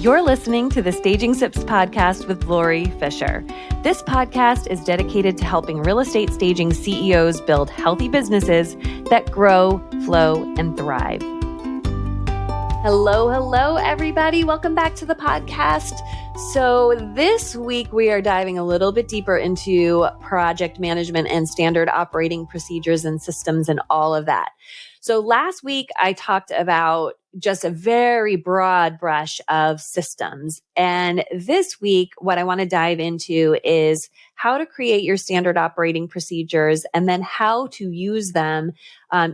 You're listening to the Staging Sips podcast with Lori Fisher. This podcast is dedicated to helping real estate staging CEOs build healthy businesses that grow, flow, and thrive. Hello, everybody. Welcome back to the podcast. So this week we are diving a little bit deeper into project management and standard operating procedures and systems and all of that. So last week I talked about just a very broad brush of systems. And this week, what I want to dive into is how to create your standard operating procedures and then how to use them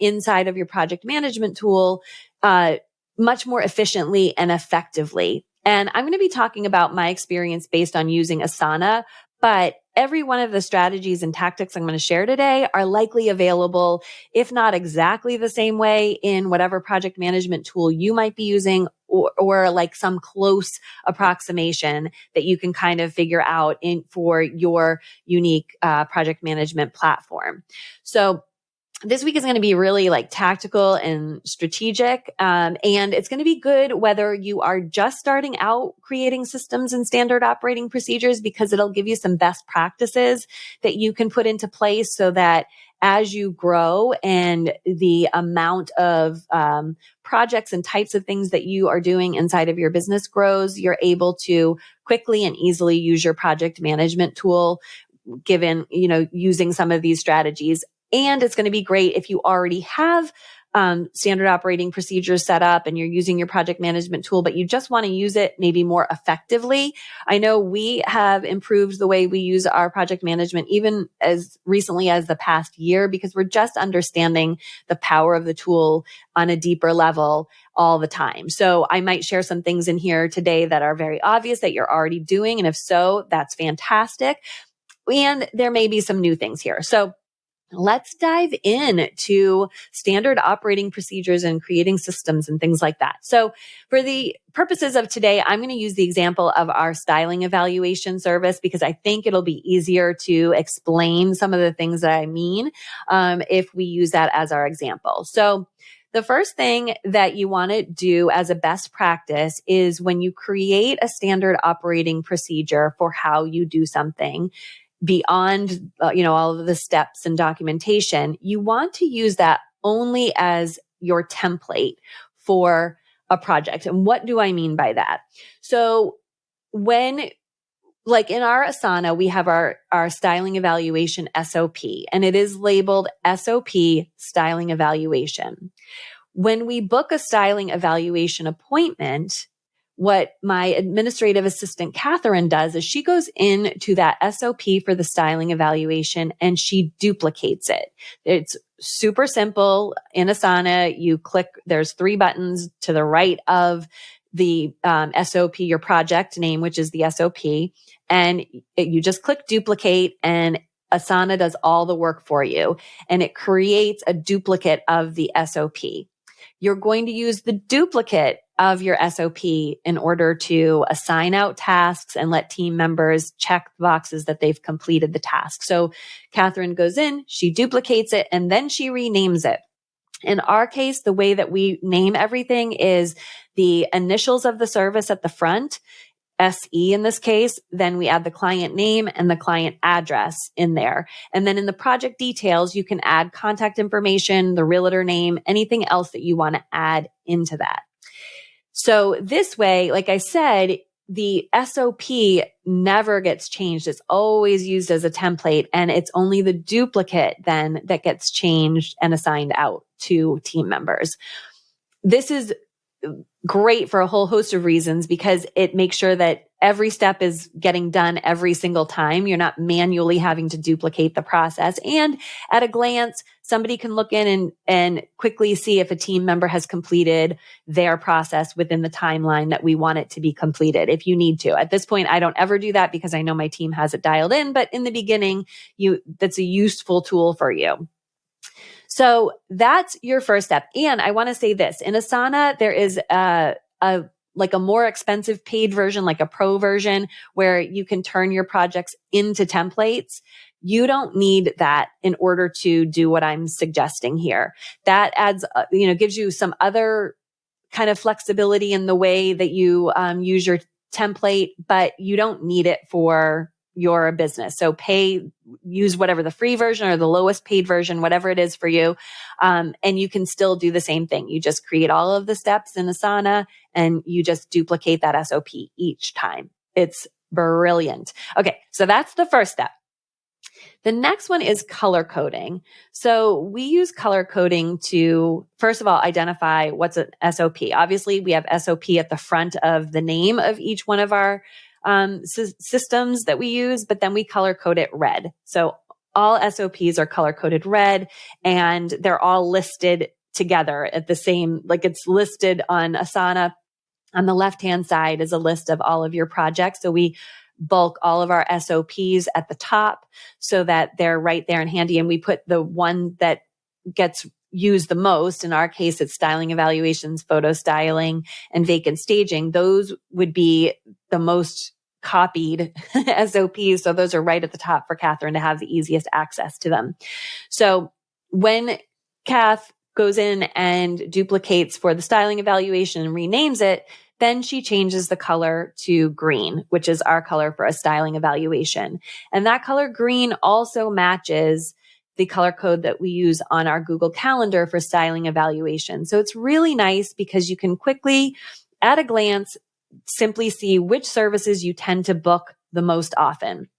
inside of your project management tool much more efficiently and effectively. And I'm going to be talking about my experience based on using Asana, but every one of the strategies and tactics I'm going to share today are likely available, if not exactly the same way, in whatever project management tool you might be using, or like some close approximation that you can kind of figure out for your unique project management platform. So this week is going to be really like tactical and strategic. And it's going to be good whether you are just starting out creating systems and standard operating procedures, because it'll give you some best practices that you can put into place so that as you grow and the amount of projects and types of things that you are doing inside of your business grows, you're able to quickly and easily use your project management tool, given, using some of these strategies. And it's going to be great if you already have standard operating procedures set up and you're using your project management tool, but you just want to use it maybe more effectively. I know we have improved the way we use our project management even as recently as the past year, because we're just understanding the power of the tool on a deeper level all the time. So I might share some things in here today that are very obvious that you're already doing. And if so, that's fantastic. And there may be some new things here. So let's dive in to standard operating procedures and creating systems and things like that. So for the purposes of today, I'm going to use the example of our styling evaluation service, because I think it'll be easier to explain some of the things that I mean if we use that as our example. So the first thing that you want to do as a best practice is when you create a standard operating procedure for how you do something, beyond, all of the steps and documentation, you want to use that only as your template for a project. And what do I mean by that? So when, like in our Asana, we have our styling evaluation SOP, and it is labeled SOP styling evaluation. When we book a styling evaluation appointment, what my administrative assistant, Catherine, does is she goes into that SOP for the styling evaluation and she duplicates it. It's super simple. In Asana, you click, there's 3 buttons to the right of the SOP, your project name, which is the SOP, and you just click duplicate, and Asana does all the work for you, and it creates a duplicate of the SOP. You're going to use the duplicate of your SOP in order to assign out tasks and let team members check the boxes that they've completed the task. So Catherine goes in, she duplicates it, and then she renames it. In our case, the way that we name everything is the initials of the service at the front, SE in this case, then we add the client name and the client address in there. And then in the project details, you can add contact information, the realtor name, anything else that you want to add into that. So this way, like I said, the SOP never gets changed. It's always used as a template, and it's only the duplicate then that gets changed and assigned out to team members. This is great for a whole host of reasons, because it makes sure that every step is getting done every single time. You're not manually having to duplicate the process. And at a glance, somebody can look in and quickly see if a team member has completed their process within the timeline that we want it to be completed, if you need to. At this point, I don't ever do that because I know my team has it dialed in, but in the beginning, that's a useful tool for you. So that's your first step. And I want to say this, in Asana, there is a more expensive paid version, like a pro version, where you can turn your projects into templates. You don't need that in order to do what I'm suggesting here. That adds, gives you some other kind of flexibility in the way that you use your template, but you don't need it for your business. So use whatever the free version or the lowest paid version, whatever it is for you. And you can still do the same thing. You just create all of the steps in Asana and you just duplicate that SOP each time. It's brilliant. Okay. So that's the first step. The next one is color coding. So we use color coding to, first of all, identify what's an SOP. Obviously, we have SOP at the front of the name of each one of our systems that we use, but then we color code it red. So all SOPs are color coded red and they're all listed together at the same, like it's listed on Asana. On the left-hand side is a list of all of your projects. So we bulk all of our SOPs at the top so that they're right there and handy. And we put the one that gets used the most. In our case, it's styling evaluations, photo styling, and vacant staging. Those would be the most copied SOPs. So those are right at the top for Catherine to have the easiest access to them. So when Kath goes in and duplicates for the styling evaluation and renames it, then she changes the color to green, which is our color for a styling evaluation. And that color green also matches the color code that we use on our Google Calendar for styling evaluation. So it's really nice because you can quickly, at a glance, simply see which services you tend to book the most often.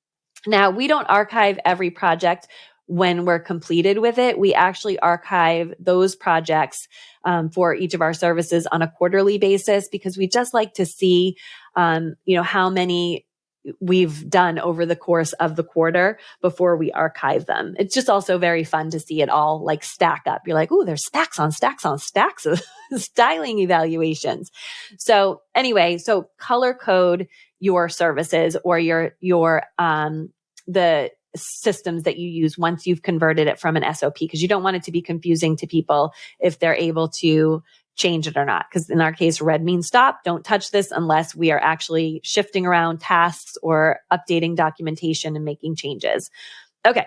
Now, we don't archive every project when we're completed with it. We actually archive those projects for each of our services on a quarterly basis because we just like to see, how many we've done over the course of the quarter before we archive them. It's just also very fun to see it all like stack up. You're like, oh, there's stacks on stacks on stacks of styling evaluations. So anyway, so color code your services or the systems that you use once you've converted it from an SOP, because you don't want it to be confusing to people if they're able to change it or not. Because in our case, red means stop. Don't touch this unless we are actually shifting around tasks or updating documentation and making changes. Okay.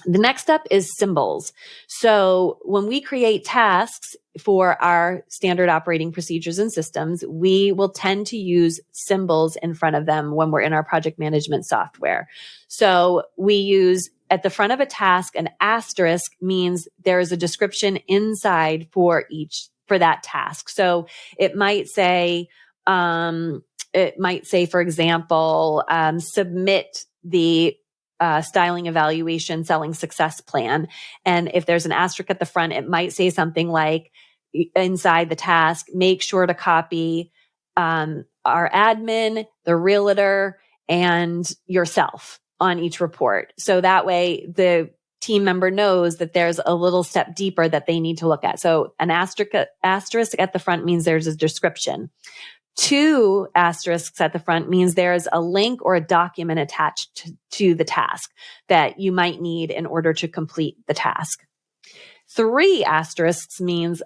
The next step is symbols. So when we create tasks for our standard operating procedures and systems, we will tend to use symbols in front of them when we're in our project management software. So we use at the front of a task, an asterisk means there is a description inside for that task. So it might say, for example, submit the styling evaluation selling success plan. And if there's an asterisk at the front, it might say something like inside the task, make sure to copy our admin, the realtor, and yourself on each report. So that way the team member knows that there's a little step deeper that they need to look at. So an asterisk at the front means there's a description. 2 asterisks at the front means there's a link or a document attached to the task that you might need in order to complete the task. 3 asterisks means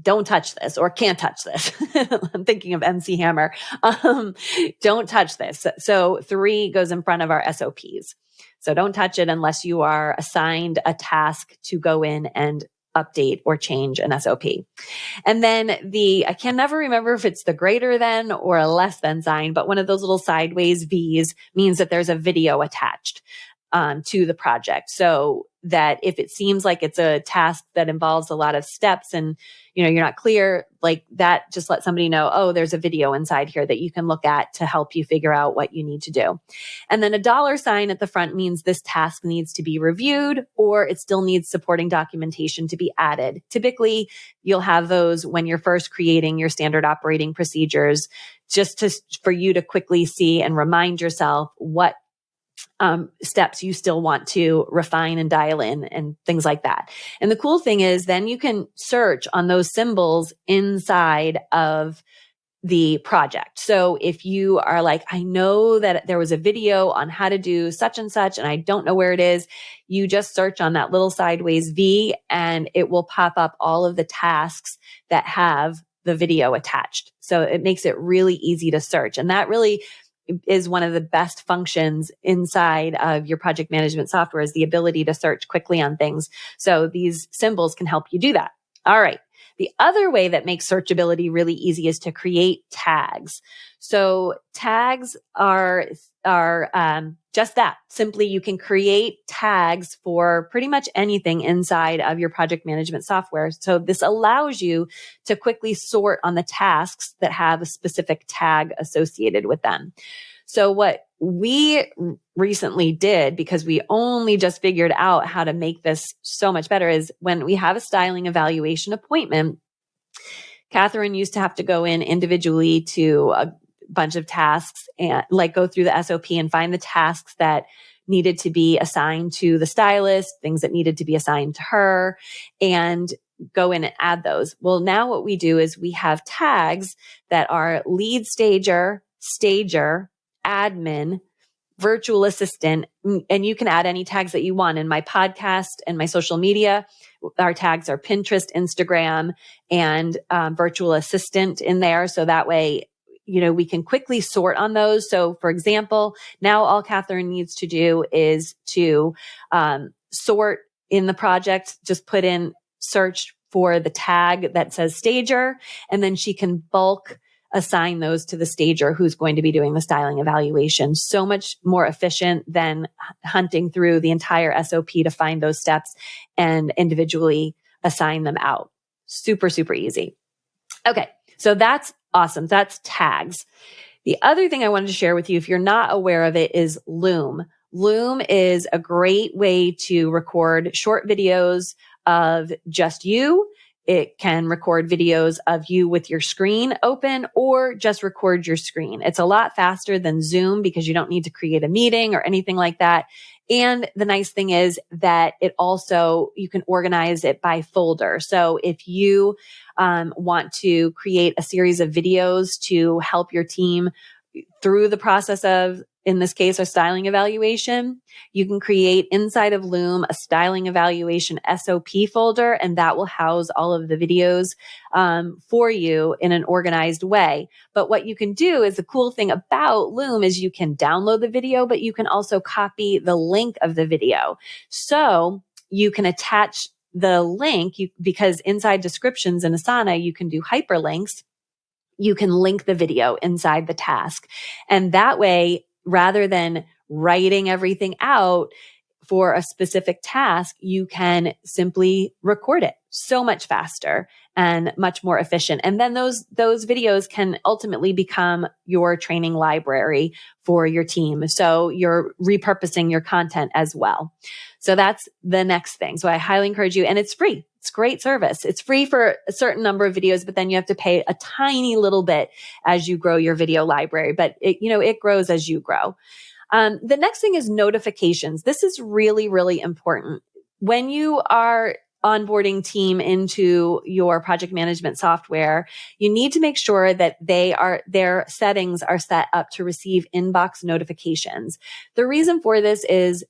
don't touch this or can't touch this. I'm thinking of MC Hammer. Don't touch this. So 3 goes in front of our SOPs. So don't touch it unless you are assigned a task to go in and update or change an SOP. And then I can never remember if it's the greater than or a less than sign, but one of those little sideways V's means that there's a video attached to the project. So that if it seems like it's a task that involves a lot of steps and, you're not clear, like that, just let somebody know, oh, there's a video inside here that you can look at to help you figure out what you need to do. And then a $sign at the front means this task needs to be reviewed or it still needs supporting documentation to be added. Typically, you'll have those when you're first creating your standard operating procedures, just for you to quickly see and remind yourself what steps you still want to refine and dial in and things like that. And the cool thing is then you can search on those symbols inside of the project. So if you are like, I know that there was a video on how to do such and such, and I don't know where it is, you just search on that little sideways V and it will pop up all of the tasks that have the video attached. So it makes it really easy to search. And that really is one of the best functions inside of your project management software, is the ability to search quickly on things. So these symbols can help you do that. All right. The other way that makes searchability really easy is to create tags. So tags are just that. Simply, you can create tags for pretty much anything inside of your project management software. So this allows you to quickly sort on the tasks that have a specific tag associated with them. So what we recently did, because we only just figured out how to make this so much better, is when we have a styling evaluation appointment, Catherine used to have to go in individually to a bunch of tasks and go through the SOP and find the tasks that needed to be assigned to the stylist, things that needed to be assigned to her, and go in and add those. Well, now what we do is we have tags that are lead stager, admin, virtual assistant, and you can add any tags that you want. In my podcast and my social media, our tags are Pinterest, Instagram, and virtual assistant in there. So that way, we can quickly sort on those. So for example, now all Catherine needs to do is to sort in the project, just put in search for the tag that says stager, and then she can bulk assign those to the stager who's going to be doing the styling evaluation. So much more efficient than hunting through the entire SOP to find those steps and individually assign them out. Super, super easy. Okay. So that's awesome. That's tags. The other thing I wanted to share with you, if you're not aware of it, is Loom. Loom is a great way to record short videos of just you. It can record videos of you with your screen open or just record your screen. It's a lot faster than Zoom because you don't need to create a meeting or anything like that. And the nice thing is that you can organize it by folder. So if you want to create a series of videos to help your team through the process of, in this case, a styling evaluation, you can create inside of Loom a styling evaluation SOP folder, and that will house all of the videos for you in an organized way. But what you can do is, the cool thing about Loom is you can download the video, but you can also copy the link of the video. So you can attach the link, because inside descriptions in Asana, you can do hyperlinks. You can link the video inside the task. And that way, rather than writing everything out for a specific task, you can simply record it so much faster and much more efficient. And then those videos can ultimately become your training library for your team. So you're repurposing your content as well. So that's the next thing. So I highly encourage you, and it's free. It's great service. It's free for a certain number of videos, but then you have to pay a tiny little bit as you grow your video library. But it grows as you grow. The next thing is notifications. This is really, really important. When you are onboarding team into your project management software, you need to make sure that their settings are set up to receive inbox notifications. The reason for this is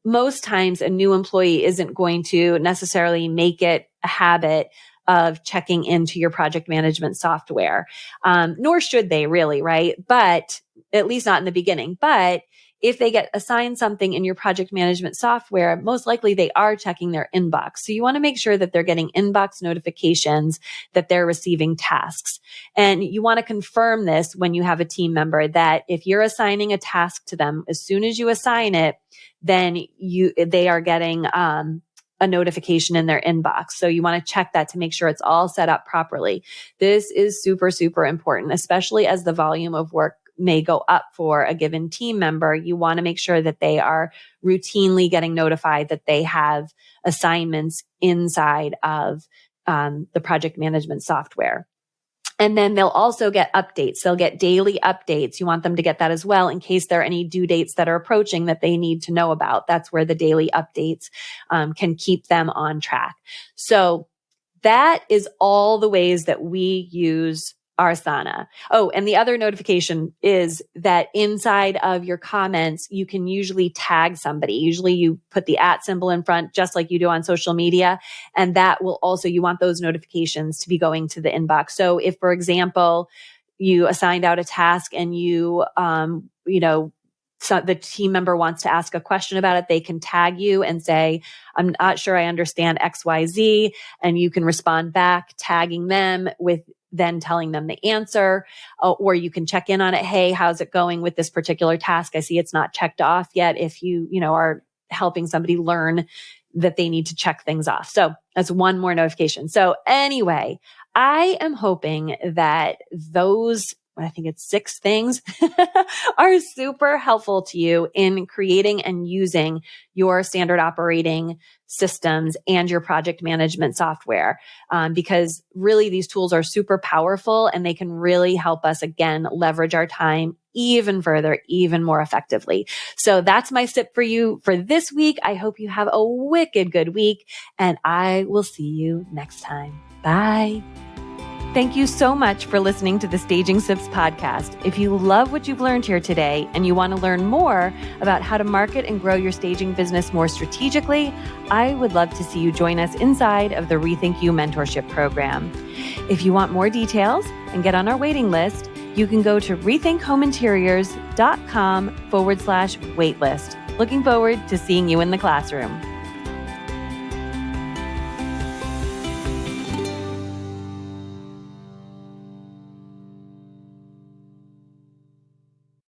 most times a new employee isn't going to necessarily make it a habit of checking into your project management software, nor should they really, right? But at least not in the beginning. But if they get assigned something in your project management software, most likely they are checking their inbox. So you want to make sure that they're getting inbox notifications, that they're receiving tasks. And you want to confirm this when you have a team member, that if you're assigning a task to them, as soon as you assign it, then they are getting a notification in their inbox. So you want to check that to make sure it's all set up properly. This is super, super important, especially as the volume of work may go up for a given team member. You want to make sure that they are routinely getting notified that they have assignments inside of the project management software. And then they'll also get updates. They'll get daily updates. You want them to get that as well in case there are any due dates that are approaching that they need to know about. That's where the daily updates can keep them on track. So that is all the ways that we use our Asana. Oh, and the other notification is that inside of your comments, you can usually tag somebody. Usually you put the @ symbol in front, just like you do on social media. And that will also, you want those notifications to be going to the inbox. So if, for example, you assigned out a task and you the team member wants to ask a question about it, they can tag you and say, I'm not sure I understand XYZ. And you can respond back, tagging them with then telling them the answer, or you can check in on it. Hey, how's it going with this particular task? I see it's not checked off yet. If you are helping somebody learn that they need to check things off. So that's one more notification. So anyway, I am hoping that those, I think it's 6 things are super helpful to you in creating and using your standard operating systems and your project management software. Because really these tools are super powerful and they can really help us, again, leverage our time even further, even more effectively. So that's my tip for you for this week. I hope you have a wicked good week, and I will see you next time. Bye. Thank you so much for listening to the Staging Sips podcast. If you love what you've learned here today and you want to learn more about how to market and grow your staging business more strategically, I would love to see you join us inside of the Rethink You mentorship program. If you want more details and get on our waiting list, you can go to rethinkhomeinteriors.com/waitlist. Looking forward to seeing you in the classroom.